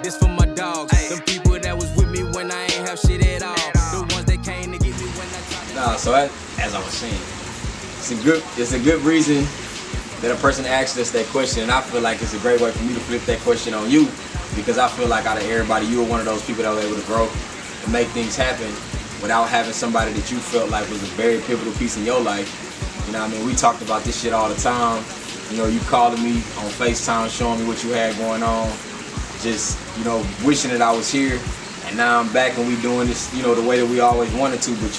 This for my dogs, them people that was with me when I ain't have shit at all. The ones that came to get me when I tried to... Nah, so as I was saying, it's a good reason that a person asked us that question, and I feel like it's a great way for me to flip that question on you, because I feel like out of everybody, you were one of those people that were able to grow and make things happen without having somebody that you felt like was a very pivotal piece in your life. You know what I mean? We talked about this shit all the time. You know, you calling me on FaceTime, showing me what you had going on, just, you know, wishing that I was here, and now I'm back and we doing this, you know, the way that we always wanted to, but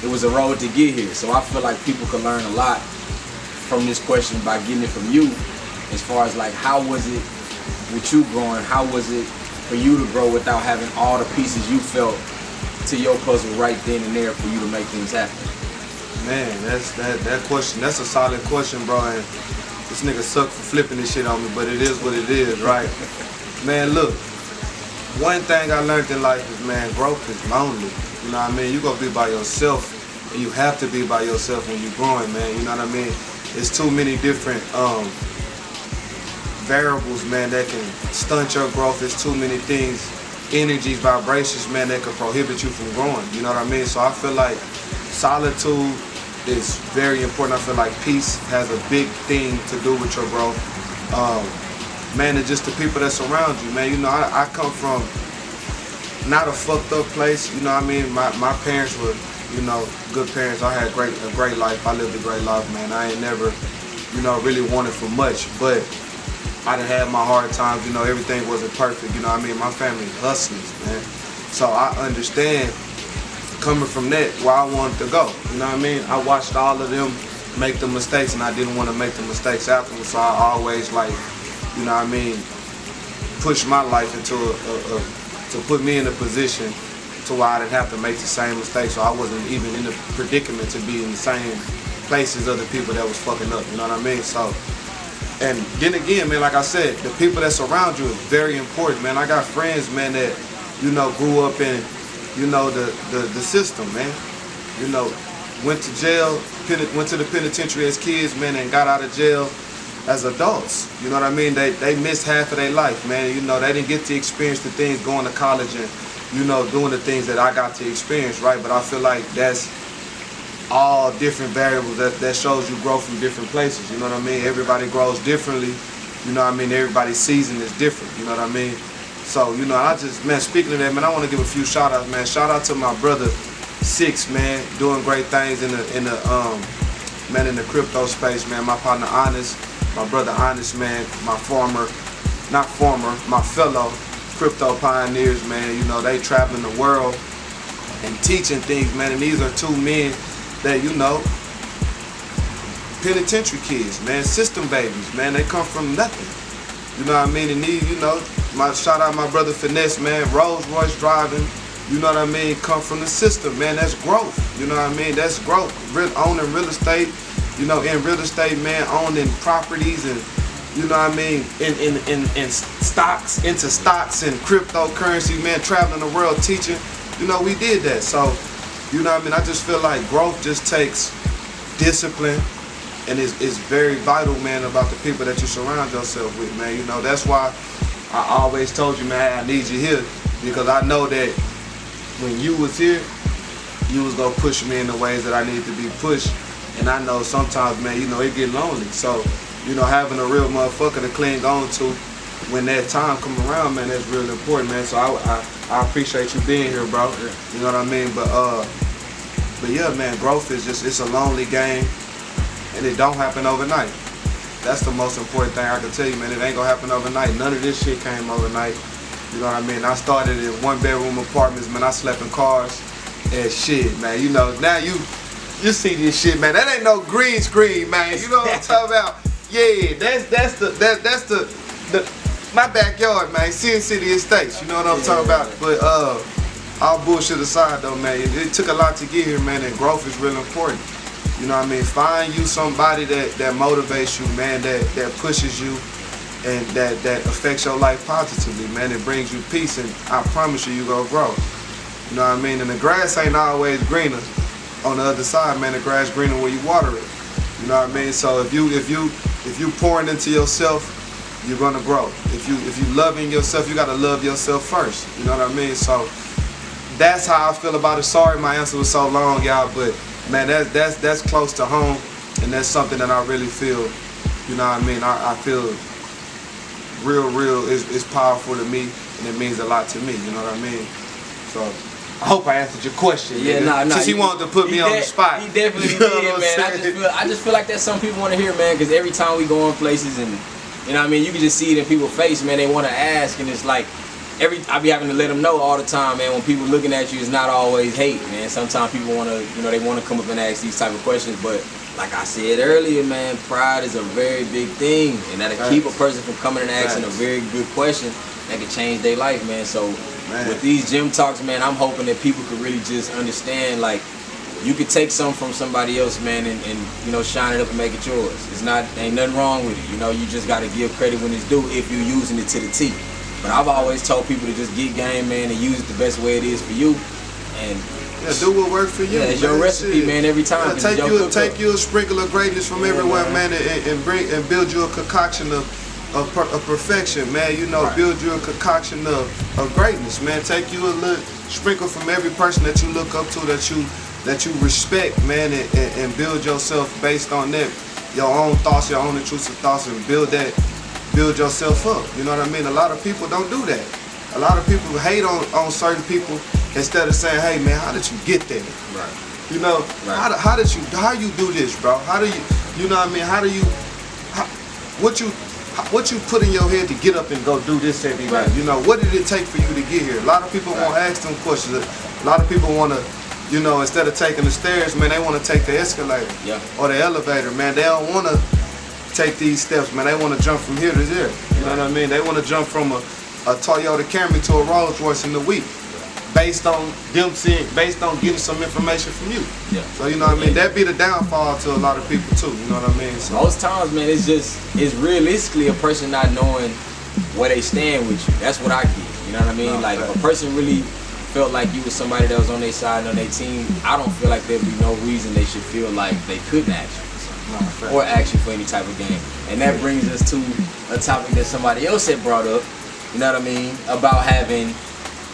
it was a road to get here. So I feel like people can learn a lot from this question by getting it from you, as far as like, how was it with you growing? How was it for you to grow without having all the pieces you felt to your puzzle right then and there for you to make things happen? Man, that question, that's a solid question, bro. And this nigga suck for flipping this shit on me, but it is what it is, right? Man, look, one thing I learned in life is, man, growth is lonely. You know what I mean? You gonna be by yourself, and you have to be by yourself when you're growing, man. You know what I mean? It's too many different variables, man, that can stunt your growth. There's too many things, energies, vibrations, man, that can prohibit you from growing. You know what I mean? So I feel like solitude is very important. I feel like peace has a big thing to do with your growth. Man, it's just the people that surround you, man. You know, I come from not a fucked up place. You know what I mean? My parents were, you know, good parents. I had a great life. I lived a great life, man. I ain't never, you know, really wanted for much, but I done had my hard times. You know, everything wasn't perfect. You know what I mean? My family hustlers, man. So I understand coming from that where I wanted to go. You know what I mean? I watched all of them make the mistakes, and I didn't want to make the mistakes afterwards. So I always, like, you know what I mean, push my life into to put me in a position to where I didn't have to make the same mistakes, so I wasn't even in the predicament to be in the same places of the people that was fucking up, you know what I mean? So, and then again, man, like I said, the people that surround you is very important, man. I got friends, man, that, you know, grew up in, you know, the system, man. You know, went to jail, went to the penitentiary as kids, man, and got out of jail as adults. You know what I mean? They missed half of their life, man. You know, they didn't get to experience the things going to college and, you know, doing the things that I got to experience, right? But I feel like that's all different variables that shows you grow from different places. You know what I mean? Everybody grows differently. You know what I mean? Everybody's season is different. You know what I mean? So, you know, I just, man, speaking of that, man, I want to give a few shout outs, man. Shout out to my brother Six, man, doing great things in the crypto space, man. My partner Honest, my brother Honest, man, my fellow crypto pioneers, man. You know, they traveling the world and teaching things, man. And these are two men that, you know, penitentiary kids, man, system babies, man. They come from nothing. You know what I mean? And these, you know, shout out my brother Finesse, man, Rolls Royce driving, you know what I mean, come from the system, man. That's growth. You know what I mean? That's growth. Owning real estate, you know, in real estate, man, owning properties and, you know what I mean, in stocks, into stocks and cryptocurrency, man, traveling the world teaching. You know, we did that. So, you know what I mean? I just feel like growth just takes discipline, and it's very vital, man, about the people that you surround yourself with, man. You know, that's why I always told you, man, I need you here, because I know that when you was here, you was gonna push me in the ways that I need to be pushed. And I know sometimes, man, you know, it get lonely. So, you know, having a real motherfucker to cling on to when that time come around, man, that's real important, man. So I appreciate you being here, bro. You know what I mean? But yeah, man, growth is just, it's a lonely game, and it don't happen overnight. That's the most important thing I can tell you, man. It ain't gonna happen overnight. None of this shit came overnight. You know what I mean? I started in 1-bedroom apartments, man. I slept in cars and shit, man. You know, now you see this shit, man. That ain't no green screen, man. You know what I'm talking about? Yeah, that's the my backyard, man. Sin City Estates. You know what I'm talking about? But all bullshit aside, though, man, it took a lot to get here, man. And growth is real important. You know what I mean? Find you somebody that motivates you, man. That pushes you, and that affects your life positively, man. It brings you peace, and I promise you, you gonna grow. You know what I mean? And the grass ain't always greener on the other side, man. The grass greener where you water it. You know what I mean? So if you pouring into yourself you're gonna grow. If you loving yourself, you gotta love yourself first. You know what I mean? So that's how I feel about it. Sorry my answer was so long, y'all, but man, that's close to home, and that's something that I really feel, you know what I mean? I feel real is powerful to me, and it means a lot to me, you know what I mean? So I hope I answered your question. Yeah, nigga. Since he wanted to put me on the spot. He definitely You know did, what I'm man. saying? I just feel like that's some people want to hear, man, because every time we go on places and, you know what I mean, you can just see it in people's face, man, they want to ask, and it's like, I be having to let them know all the time, man, when people looking at you, it's not always hate, man. Sometimes people want to, you know, they want to come up and ask these type of questions, but like I said earlier, man, pride is a very big thing, and that'll keep a person from coming and asking a very good question that can change their life, man. So with these gym talks, man, I'm hoping that people could really just understand, like, you could take something from somebody else, man, and you know, shine it up and make it yours. Ain't nothing wrong with it, you know. You just got to give credit when it's due if you're using it to the T. But I've always told people to just get game, man, and use it the best way it is for you. And do what works for you. Yeah, it's your recipe, shit. man, every time. Take you a sprinkle of greatness from everywhere, man, and build you a concoction of perfection, man. You know, build you a concoction of greatness, man. Take you a little sprinkle from every person that you look up to, that you respect, man, and build yourself based on that, your own thoughts, your own intrusive thoughts, and build yourself up. You know what I mean? A lot of people don't do that. A lot of people hate on certain people instead of saying, hey man, how did you get there? Right. You know, how you do this, bro? How do you know what I mean? What you put in your head to get up and go do this every day? You know, what did it take for you to get here? A lot of people won't ask them questions. A lot of people want to, you know, instead of taking the stairs, man, they want to take the escalator or the elevator, man. They don't want to take these steps, man. They want to jump from here to there. You know what I mean? They want to jump from a Toyota Camry to a Rolls Royce in a week, based on getting some information from you. Yeah. So you know what I mean? That be the downfall to a lot of people too. You know what I mean? So most times, man, it's realistically a person not knowing where they stand with you. That's what I get. You know what I mean? Like if a person really felt like you was somebody that was on their side and on their team, I don't feel like there'd be no reason they should feel like they couldn't ask you. Or ask you for any type of game. And that brings us to a topic that somebody else had brought up, you know what I mean, about having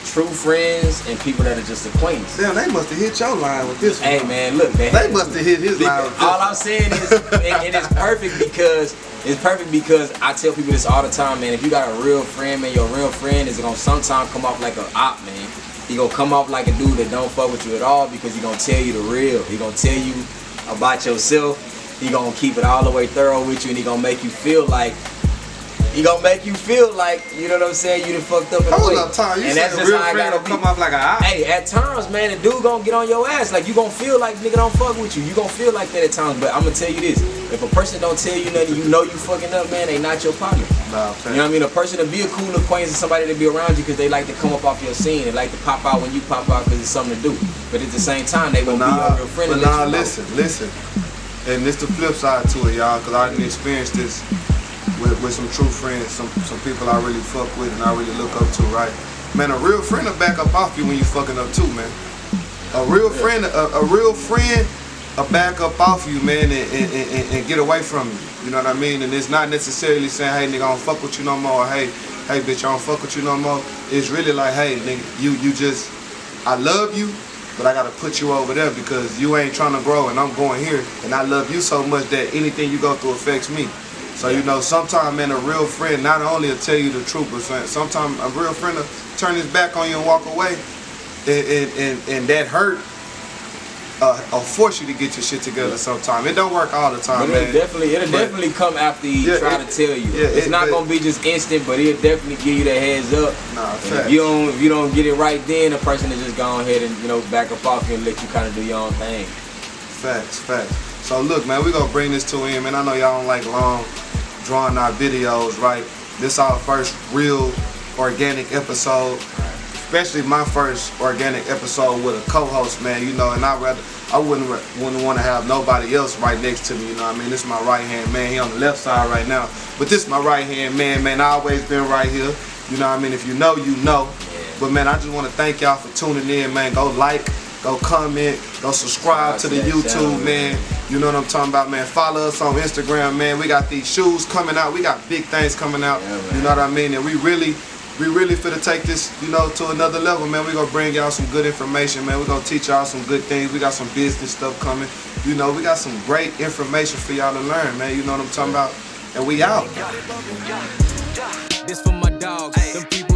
true friends and people that are just acquaintances. Damn, they must have hit your line with this one. Hey man, look, man. They must have hit his line with this All I'm saying is, and it's perfect because I tell people this all the time, man. If you got a real friend, man, your real friend is gonna sometimes come off like an op, man. He gonna come off like a dude that don't fuck with you at all because he gonna tell you the real. He gonna tell you about yourself. He gonna keep it all the way thorough with you, and he gonna make you feel like, you know what I'm saying, you done fucked up in a way. Hold up, Tom, you and said that's a just real how I friend gotta will be. come off like a eye? Hey, at times, man, the dude gonna get on your ass. Like, you gonna feel like nigga don't fuck with you. You gonna feel like that at times, but I'm gonna tell you this. If a person don't tell you nothing, you know you fucking up, man, they not your partner. Nah, you know what I mean? A person to be a cool acquaintance is somebody to be around you because they like to come up off your scene. They like to pop out when you pop out because it's something to do. But at the same time, they gonna be your real friend. But nah, listen. And it's the flip side to it, y'all, because I didn't experience this with some true friends, some people I really fuck with and I really look up to, right? Man, a real friend will back up off you when you fucking up too, man. A real friend will back up off you, man, and get away from you. You know what I mean? And it's not necessarily saying, hey, nigga, I don't fuck with you no more, or hey, bitch, I don't fuck with you no more. It's really like, hey, nigga, you just, I love you, but I gotta put you over there because you ain't trying to grow and I'm going here, and I love you so much that anything you go through affects me. So you know, sometimes, man, a real friend not only will tell you the truth, but sometimes a real friend will turn his back on you and walk away, and that hurt or force you to get your shit together sometimes. It don't work all the time, but man. It'll definitely come after he try to tell you. It's not gonna be just instant, but it'll definitely give you that heads up. Nah, if you don't get it right then, the person will just go ahead and, you know, back up off you and let you kind of do your own thing. Facts. So look, man, we gonna bring this to an end, man. I know y'all don't like long, drawn out videos, right? This our first real organic episode. Especially my first organic episode with a co-host, man, you know, and I wouldn't want to have nobody else right next to me, you know what I mean? This is my right-hand man. He on the left side right now. But this is my right-hand man. I always been right here. You know what I mean? If you know, you know. But, man, I just want to thank y'all for tuning in, man. Go like, go comment, go subscribe to the YouTube, man. You know what I'm talking about, man? Follow us on Instagram, man. We got these shoes coming out. We got big things coming out. Yeah, man. You know what I mean? And we really finna take this, you know, to another level, man. We gonna bring y'all some good information, man. We gonna teach y'all some good things. We got some business stuff coming. You know, we got some great information for y'all to learn, man. You know what I'm talking about? And we out. This for my dogs, them people